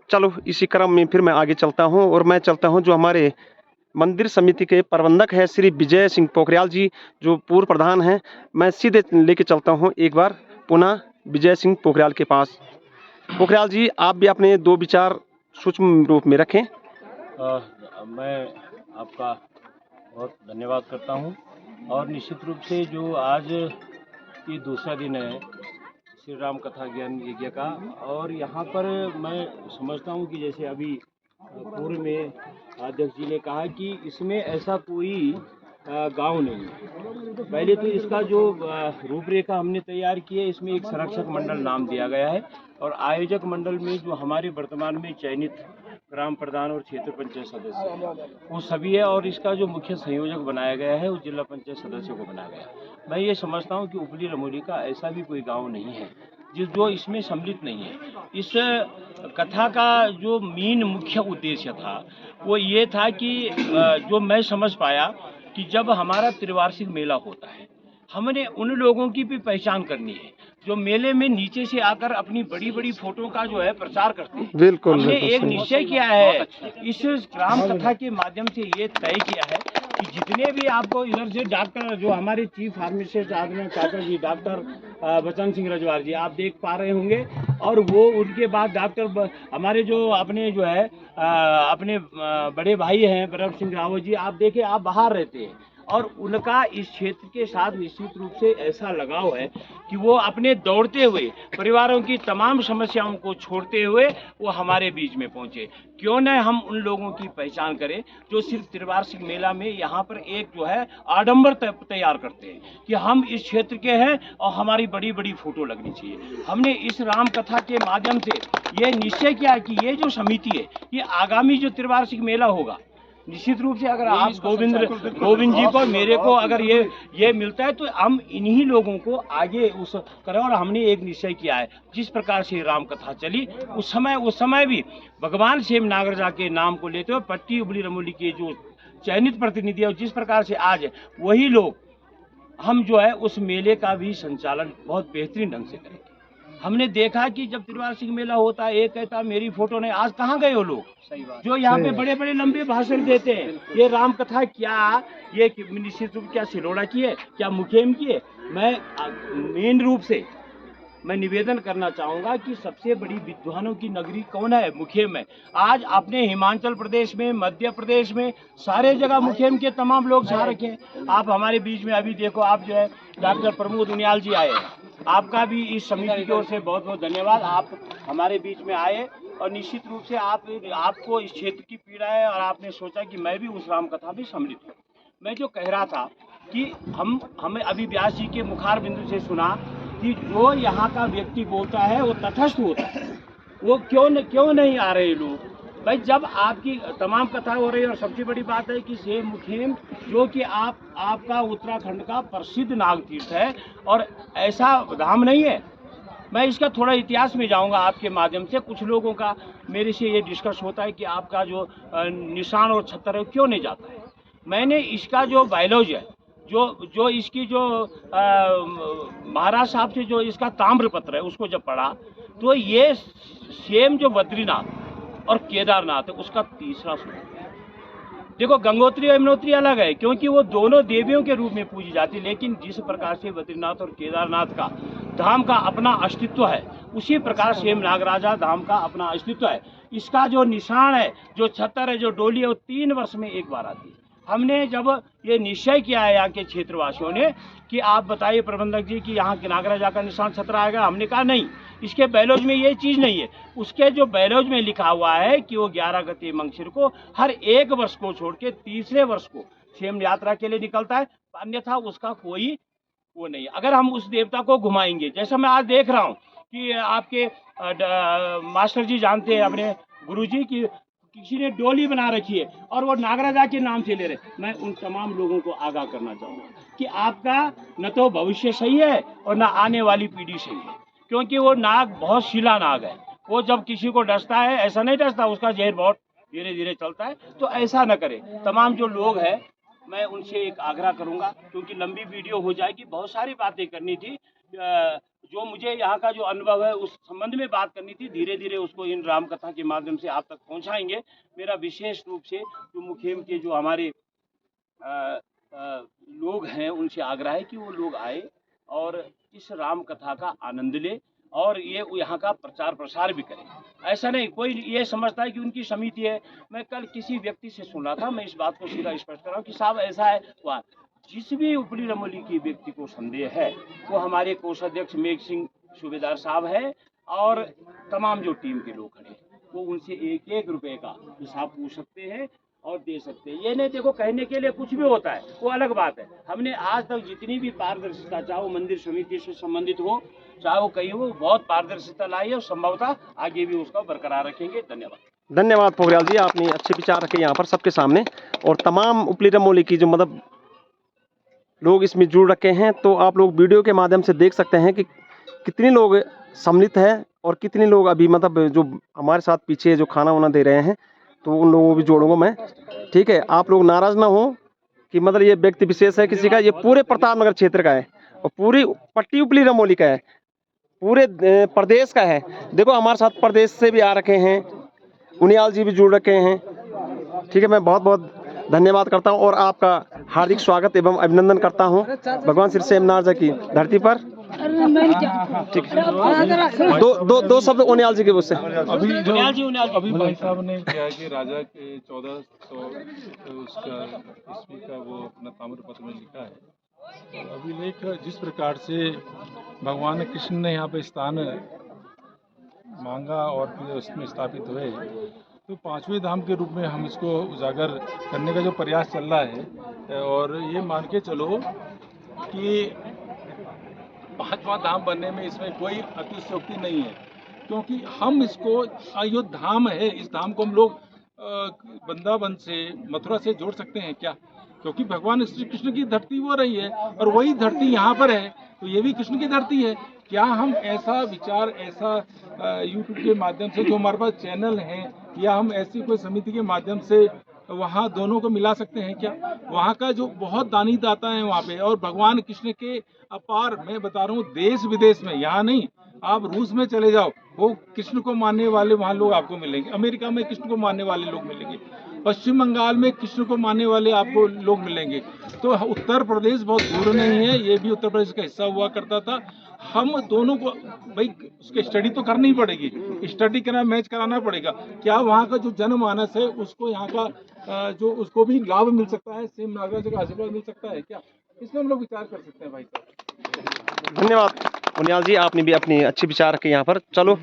चलो इसी क्रम में फिर मैं आगे चलता हूं और मैं चलता हूं जो हमारे मंदिर समिति के प्रबंधक है श्री विजय सिंह पोखरियाल जी, जो पूर्व प्रधान हैं। मैं सीधे लेके चलता हूं एक बार पुनः विजय सिंह पोखरियाल के पास। पोखरियाल जी, आप भी अपने दो विचार सूक्ष्म रूप में रखें। मैं आपका बहुत धन्यवाद करता हूं और निश्चित रूप से जो आज ये दूसरा दिन है श्री राम कथा ज्ञान यज्ञ का, और यहाँ पर मैं समझता हूँ कि जैसे अभी पूर्व में अध्यक्ष जी ने कहा कि इसमें ऐसा कोई गांव नहीं है। पहले तो इसका जो रूपरेखा हमने तैयार की है, इसमें एक संरक्षक मंडल नाम दिया गया है और आयोजक मंडल में जो हमारे वर्तमान में चयनित ग्राम प्रधान और क्षेत्र पंचायत सदस्य वो सभी है, और इसका जो मुख्य संयोजक बनाया गया है वो जिला पंचायत सदस्यों को बनाया गया है। मैं ये समझता हूँ कि उपली रमोली का ऐसा भी कोई गांव नहीं है जो इसमें सम्मिलित नहीं है। इस कथा का जो मेन मुख्य उद्देश्य था वो ये था कि जो मैं समझ पाया कि जब हमारा त्रिवार्षिक मेला होता है, हमने उन लोगों की भी पहचान करनी है जो मेले में नीचे से आकर अपनी बड़ी बड़ी फोटो का जो है प्रचार करते हैं। बिल्कुल, हमने एक निश्चय किया है, इस ग्राम कथा के माध्यम से ये तय किया है कि जितने भी आपको इधर से डॉक्टर जो हमारे चीफ फार्मासिस्ट आदमी चाचा जी डॉक्टर बचन सिंह रजवार जी आप देख पा रहे होंगे, और वो उनके बाद डॉक्टर हमारे जो अपने जो है अपने बड़े भाई हैं बरफ सिंह रावत जी, आप देखें आप बाहर रहते हैं और उनका इस क्षेत्र के साथ निश्चित रूप से ऐसा लगाव है कि वो अपने दौड़ते हुए परिवारों की तमाम समस्याओं को छोड़ते हुए वो हमारे बीच में पहुंचे। क्यों न हम उन लोगों की पहचान करें जो सिर्फ त्रिवार्षिक मेला में यहाँ पर एक जो है आडंबर तैयार करते हैं कि हम इस क्षेत्र के हैं और हमारी बड़ी बड़ी फोटो लगनी चाहिए। हमने इस राम कथा के माध्यम से ये निश्चय किया कि ये जो समिति है ये आगामी जो त्रिवार्षिक मेला होगा, निश्चित रूप से अगर आप गोविंद जी को मेरे को अगर ये मिलता है तो हम इन्हीं लोगों को आगे उस करें। और हमने एक निश्चय किया है, जिस प्रकार से राम कथा चली उस समय भी भगवान सेम नागराजा के नाम को लेते हुए पट्टी उबली रमोली के जो चयनित प्रतिनिधि है, जिस प्रकार से आज वही लोग हम जो है उस मेले का भी संचालन बहुत बेहतरीन ढंग से करेंगे। हमने देखा कि जब त्रिवार्षिक मेला होता है एक कहता मेरी फोटो नहीं, आज कहाँ गए वो लोग जो यहाँ पे बड़े बड़े लंबे भाषण देते हैं। ये राम कथा क्या ये निश्चित रूप क्या सिलोड़ा की है, क्या मुखेम की है। मैं मेन रूप से मैं निवेदन करना चाहूंगा कि सबसे बड़ी विद्वानों की नगरी कौन है? मुखेम है। आज अपने हिमाचल प्रदेश में मध्य प्रदेश में सारे जगह मुखेम के तमाम लोग छा रखे हैं। आप हमारे बीच में अभी देखो, आप जो है डॉक्टर प्रमोद उनियाल जी आए, आपका भी इस समिति की ओर से बहुत बहुत धन्यवाद। आप हमारे बीच में आए और निश्चित रूप से आपको इस क्षेत्र की पीड़ा है और आपने सोचा कि मैं भी उस राम कथा में सम्मिलित हूँ। मैं जो कह रहा था कि हमें अभी व्यास जी के मुखार बिंदु से सुना कि जो यहाँ का व्यक्ति बोलता है वो तटस्थ होता है, वो क्यों नहीं आ रहे लोग? भाई जब आपकी तमाम कथा हो रही है और सबसे बड़ी बात है कि सेम मुखेम जो कि आपका उत्तराखंड का प्रसिद्ध नाग तीर्थ है और ऐसा धाम नहीं है। मैं इसका थोड़ा इतिहास में जाऊंगा आपके माध्यम से। कुछ लोगों का मेरे से ये डिस्कस होता है कि आपका जो निशान और छत्र है क्यों नहीं जाता है। मैंने इसका जो बायोलॉजी है जो इसकी जो महाराज साहब से जो इसका ताम्रपत्र है उसको जब पढ़ा तो ये सेम जो बद्रीनाथ और केदारनाथ है उसका तीसरा स्वरूप है। देखो गंगोत्री और यमुनोत्री अलग है क्योंकि वो दोनों देवियों के रूप में पूजी जाती है, लेकिन जिस प्रकार से बद्रीनाथ और केदारनाथ का धाम का अपना अस्तित्व है उसी प्रकार से नागराजा धाम का अपना अस्तित्व है। इसका जो निशान है, जो छतर है, जो डोली है, वो 3 वर्ष में एक बार आती है। हमने जब ये निश्चय किया है यहाँ के क्षेत्रवासियों ने कि आप बताइए प्रबंधक जी कि यहाँ के नागराजा का निशान छत्र आएगा, हमने कहा नहीं, इसके बैलोज में ये चीज़ नहीं है। उसके जो बैलोज में लिखा हुआ है कि वो 11 गते मंगसिर को हर 1 वर्ष को छोड़ के तीसरे वर्ष को क्षेम यात्रा के लिए निकलता है, अन्यथा उसका कोई वो नहीं। अगर हम उस देवता को घुमाएंगे, जैसा मैं आज देख रहा हूँ कि आपके मास्टर जी जानते हैं अपने गुरु जी की किसी ने डोली बना रखी है और वो नागराजा के नाम से ले रहे। मैं उन तमाम लोगों को आगाह करना चाहूँगा कि आपका न तो भविष्य सही है और न आने वाली पीढ़ी सही है, क्योंकि वो नाग बहुत शिला नाग है। वो जब किसी को डसता है ऐसा नहीं डसता, उसका जहर बहुत धीरे धीरे चलता है। तो ऐसा न करें। तमाम जो लोग हैं मैं उनसे एक आग्रह करूंगा, क्योंकि लंबी वीडियो हो जाएगी, बहुत सारी बातें करनी थी। जो मुझे यहाँ का जो अनुभव है उस संबंध में बात करनी थी, धीरे धीरे उसको इन राम कथा के माध्यम से आप तक पहुँचाएंगे। मेरा विशेष रूप से जो मुखेम के जो हमारे लोग हैं उनसे आग्रह है कि वो लोग आए और इस राम कथा का आनंद ले और ये यहाँ का प्रचार प्रसार भी करें। ऐसा नहीं कोई ये समझता है कि उनकी समिति है। मैं कल किसी व्यक्ति से सुना था, मैं इस बात को सीधा स्पष्ट कर रहा हूँ कि साहब ऐसा है, वह जिस भी उपली रमोली की व्यक्ति को संदेह है वो हमारे कोषाध्यक्ष मेघ सिंह सूबेदार साहब है और तमाम जो टीम के लोग खड़े हैं वो उनसे एक एक रुपए का हिसाब पूछ सकते हैं और दे सकते हैं। ये नहीं देखो कहने के लिए कुछ भी होता है, वो अलग बात है। हमने आज तक जितनी भी पारदर्शिता, चाहे वो मंदिर समिति से संबंधित हो, चाहे वो कहीं हो, बहुत पारदर्शिता लाई है और संभवतः आगे भी उसका बरकरार रखेंगे। धन्यवाद। धन्यवाद पोखरियाल जी, आपने अच्छे विचार रखे यहाँ पर सबके सामने और तमाम उपली रमोली की जो मतलब लोग इसमें जुड़ रखे हैं। तो आप लोग वीडियो के माध्यम से देख सकते हैं कि कितने लोग सम्मिलित हैं और कितने लोग अभी मतलब जो हमारे साथ पीछे जो खाना वाना दे रहे हैं, तो उन लोगों को भी जोड़ूंगा मैं। ठीक है, आप लोग नाराज ना हो कि मतलब ये व्यक्ति विशेष है किसी का, ये पूरे प्रतापनगर क्षेत्र का है और पूरी पट्टी उपली रमोली का है, पूरे प्रदेश का है। देखो हमारे साथ प्रदेश से भी आ रखे हैं, उनियाल जी भी जुड़ रखे हैं। ठीक है, मैं बहुत बहुत धन्यवाद करता हूं और आपका हार्दिक स्वागत एवं अभिनंदन करता हूं भगवान श्री सेमनार की धरती पर। ठीक है, दो शब्द उनियाल जी के मुझसे। अभी भाई साहब ने क्या कि राजा के 1400 उसका ईस्वी का वो अपना ताम्रपत्र में लिखा है। अभिलेख जिस प्रकार से भगवान कृष्ण ने यहाँ पे स्थान मांगा और फिर उसमें स्थापित हुए, तो पांचवें धाम के रूप में हम इसको उजागर करने का जो प्रयास चल रहा है, और ये मान के चलो कि पांचवा धाम बनने में इसमें कोई अतिशयोक्ति नहीं है, क्योंकि हम इसको अयोध्या धाम है, इस धाम को हम लोग वृंदावन से मथुरा से जोड़ सकते हैं क्या? क्योंकि भगवान श्री कृष्ण की धरती वो रही है और वही धरती यहाँ पर है, तो ये भी कृष्ण की धरती है। क्या हम ऐसा विचार, ऐसा यूट्यूब के माध्यम से जो हमारे पास चैनल हैं, या हम ऐसी कोई समिति के माध्यम से वहाँ दोनों को मिला सकते हैं क्या? वहाँ का जो बहुत दानी दाता है वहाँ पे, और भगवान कृष्ण के अपार, मैं बता रहा हूँ देश विदेश में, यहाँ नहीं, आप रूस में चले जाओ, वो कृष्ण को मानने वाले वहाँ लोग आपको मिलेंगे, अमेरिका में कृष्ण को मानने वाले लोग मिलेंगे, पश्चिम बंगाल में कृष्ण को मानने वाले आपको लोग मिलेंगे। तो उत्तर प्रदेश बहुत दूर नहीं है, ये भी उत्तर प्रदेश का हिस्सा हुआ करता था। हम दोनों को भाई उसकी स्टडी तो करनी पड़ेगी, स्टडी करना, मैच कराना पड़ेगा। क्या वहाँ का जो जनमानस है उसको यहाँ का जो उसको भी लाभ मिल सकता है, सेम नागराज का आशीर्वाद मिल सकता है क्या? इसमें हम लोग विचार कर सकते हैं भाई साहब। धन्यवाद उनियाल जी, आपने भी अपनी अच्छी विचार रखे यहाँ पर। चलो